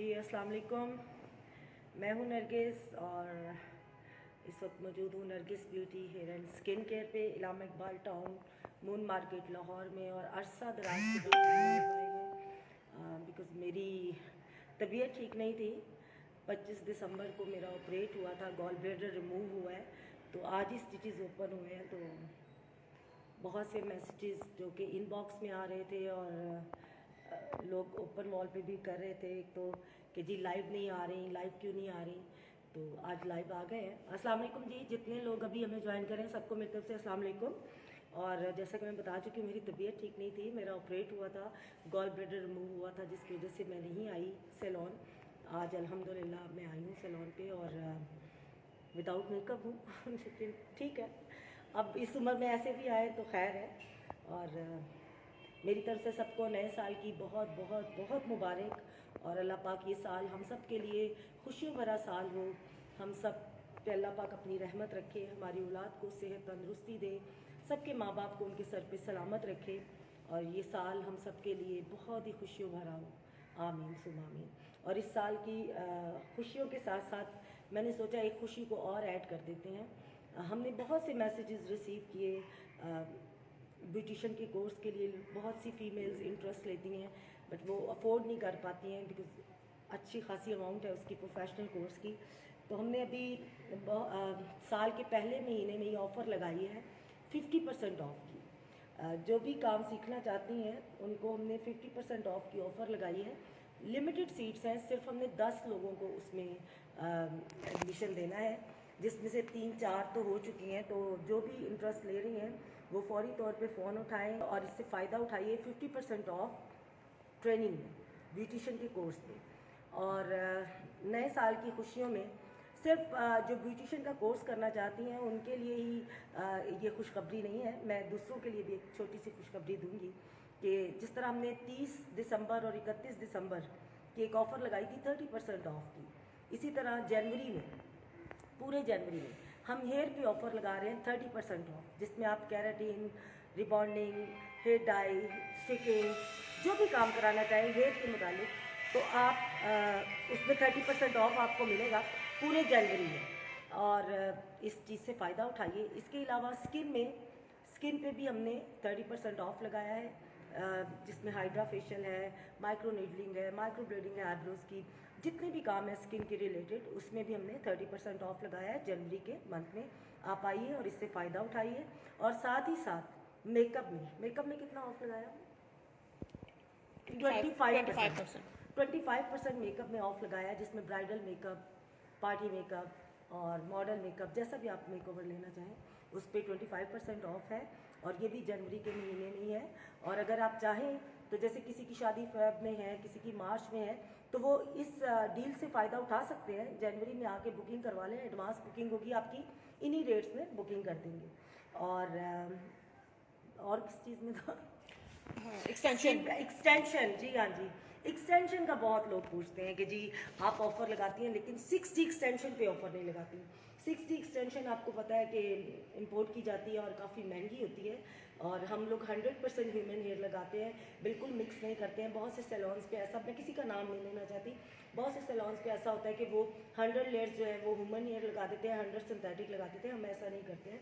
जी अस्सलाम वालेकुम। मैं हूं नरगिस और इस वक्त मौजूद हूं Nargis beauty hair and skin care पे Allama Iqbal town moon market Lahore में। और अरसा दराज के बाद आए हैं बिकॉज़ मेरी तबीयत ठीक नहीं थी। 25 दिसंबर को मेरा ऑपरेट हुआ था, गॉल ब्लैडर रिमूव हुआ है, तो आज ही स्टिचेस ओपन हुए हैं। तो बहुत से मैसेजेस जो कि इनबॉक्स में आ रहे थे और लोग ओपन वॉल पे भी कर रहे थे, एक तो कि जी लाइव नहीं आ रही, लाइव क्यों नहीं आ रही। तो आज लाइव आ गए हैं। अस्सलाम वालेकुम जी, जितने लोग अभी हमें ज्वाइन करें सबको मेरी तरफ से अस्सलाम वालेकुम। और जैसा कि मैं बता चुकी हूँ, मेरी तबीयत ठीक नहीं थी, मेरा ऑपरेट हुआ था, गॉल ब्लैडर रिमूव हुआ था, जिसकी वजह से मैं नहीं आई सैलून। आज अल्हम्दुलिल्लाह मैं आई हूँ सैलून पे और विदाउट मेकअप हूँ लेकिन ठीक है, अब इस उम्र में ऐसे भी आए तो खैर है। और मेरी तरफ से सबको नए साल की बहुत बहुत बहुत मुबारक। और अल्लाह पाक ये साल हम सब के लिए खुशियों भरा साल हो। हम सब पे अल्लाह पाक अपनी रहमत रखे, हमारी औलाद को सेहत तंदुरुस्ती दे, सबके माँ बाप को उनके सर पे सलामत रखे और ये साल हम सब के लिए बहुत ही खुशियों भरा हो। आमीन सुम आमीन। और इस साल की खुशियों के साथ साथ मैंने सोचा एक खुशी को और ऐड कर देते हैं। हमने बहुत से मैसेजेस रिसीव किए ब्यूटिशन के कोर्स के लिए। बहुत सी फ़ीमेल्स इंटरेस्ट लेती हैं बट वो अफोर्ड नहीं कर पाती हैं बिकॉज़ अच्छी खासी अमाउंट है उसकी प्रोफेशनल कोर्स की। तो हमने अभी साल के पहले महीने में ये ऑफ़र लगाई है 50% ऑफ की। जो भी काम सीखना चाहती हैं उनको हमने 50% ऑफ की ऑफ़र लगाई है। लिमिटेड सीट्स हैं, सिर्फ हमने 10 लोगों को उसमें एडमिशन देना है, जिसमें से 3-4 तो हो चुकी हैं। तो जो भी इंटरेस्ट ले रही हैं वो फौरी तौर पे फ़ोन उठाएं और इससे फ़ायदा उठाइए 50% ऑफ ट्रेनिंग में, ब्यूटिशन के कोर्स में। और नए साल की खुशियों में सिर्फ जो ब्यूटिशन का कोर्स करना चाहती हैं उनके लिए ही ये खुशखबरी नहीं है, मैं दूसरों के लिए भी एक छोटी सी खुशखबरी दूंगी कि जिस तरह हमने 30 दिसंबर और 31 दिसंबर की एक ऑफ़र लगाई थी 30% ऑफ की, इसी तरह जनवरी में, पूरे जनवरी में हम हेयर पे ऑफ़र लगा रहे हैं 30% ऑफ, जिसमें आप keratin, rebonding, hair dye, sticking, जो भी काम कराना चाहें हेयर के मुतालिक, तो आप उसमें 30% ऑफ आपको मिलेगा पूरे जनवरी में। और इस चीज़ से फ़ायदा उठाइए। इसके अलावा स्किन पे भी हमने 30% ऑफ लगाया है, जिसमें हाइड्रा फेशियल है, माइक्रो नीडलिंग है, माइक्रो ब्लेडिंग है, आईब्रोज़ की, जितने भी काम है स्किन के रिलेटेड उसमें भी हमने 30% ऑफ लगाया है जनवरी के मंथ में। आप आइए और इससे फ़ायदा उठाइए। और साथ ही साथ मेकअप में कितना ऑफ लगाया? 25% मेकअप में ऑफ लगाया, जिसमें ब्राइडल मेकअप, पार्टी मेकअप और मॉडल मेकअप, जैसा भी आप मेकओवर लेना चाहें उस पर 25% ऑफ है। और ये भी जनवरी के महीने में ही है। और अगर आप चाहें तो जैसे किसी की शादी फेब में है, किसी की मार्च में है, तो वो इस डील से फ़ायदा उठा सकते हैं। जनवरी में आके बुकिंग करवा लें, एडवांस बुकिंग होगी आपकी, इन्हीं रेट्स में बुकिंग कर देंगे। और किस चीज़ में था? एक्सटेंशन, जी हाँ जी, एक्सटेंशन का बहुत लोग पूछते हैं कि जी आप ऑफ़र लगाती हैं लेकिन 6D एक्सटेंशन पे ऑफ़र नहीं लगाती। 6D एक्सटेंशन आपको पता है कि इंपोर्ट की जाती है और काफ़ी महंगी होती है। और हम लोग 100% ह्यूमन हेयर लगाते हैं, बिल्कुल मिक्स नहीं करते हैं। बहुत से सैलून्स पे ऐसा, मैं किसी का नाम नहीं लेना चाहती, बहुत से सैलून्स पे ऐसा होता है कि वो 100 लेयर्स जो है वो ह्यूमन हेयर लगा देते हैं, 100 सिंथेटिक लगा देते हैं। हम ऐसा नहीं करते हैं।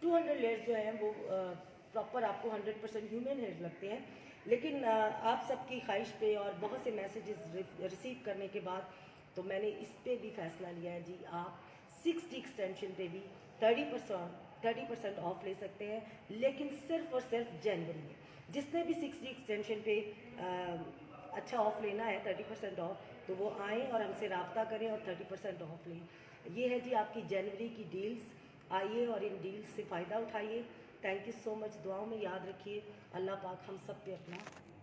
200 लेयर्स जो हैं वो प्रॉपर आपको 100% ह्यूमन हेयर लगते हैं। लेकिन आप सबकी ख्वाहिश पे और बहुत से मैसेजेस रिसीव करने के बाद तो मैंने इस पे भी फ़ैसला लिया है जी, आप 6D एक्सटेंशन पे भी 30% ऑफ ले सकते हैं, लेकिन सिर्फ और सिर्फ जनवरी में। जिसने भी 6D एक्सटेंशन पे अच्छा ऑफ लेना है 30% ऑफ, तो वो आएँ और हमसे रब्ता करें और 30% ऑफ लें। ये है जी आपकी जनवरी की डील्स। आइए और इन डील्स से फ़ायदा उठाइए। Thank you so much. दुआओं में याद रखिए। अल्लाह पाक हम सब पे अपना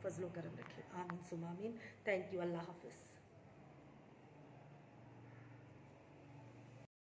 फजलो करम रखे। आमीन सुम आमीन। Thank you. अल्लाह हाफिज़।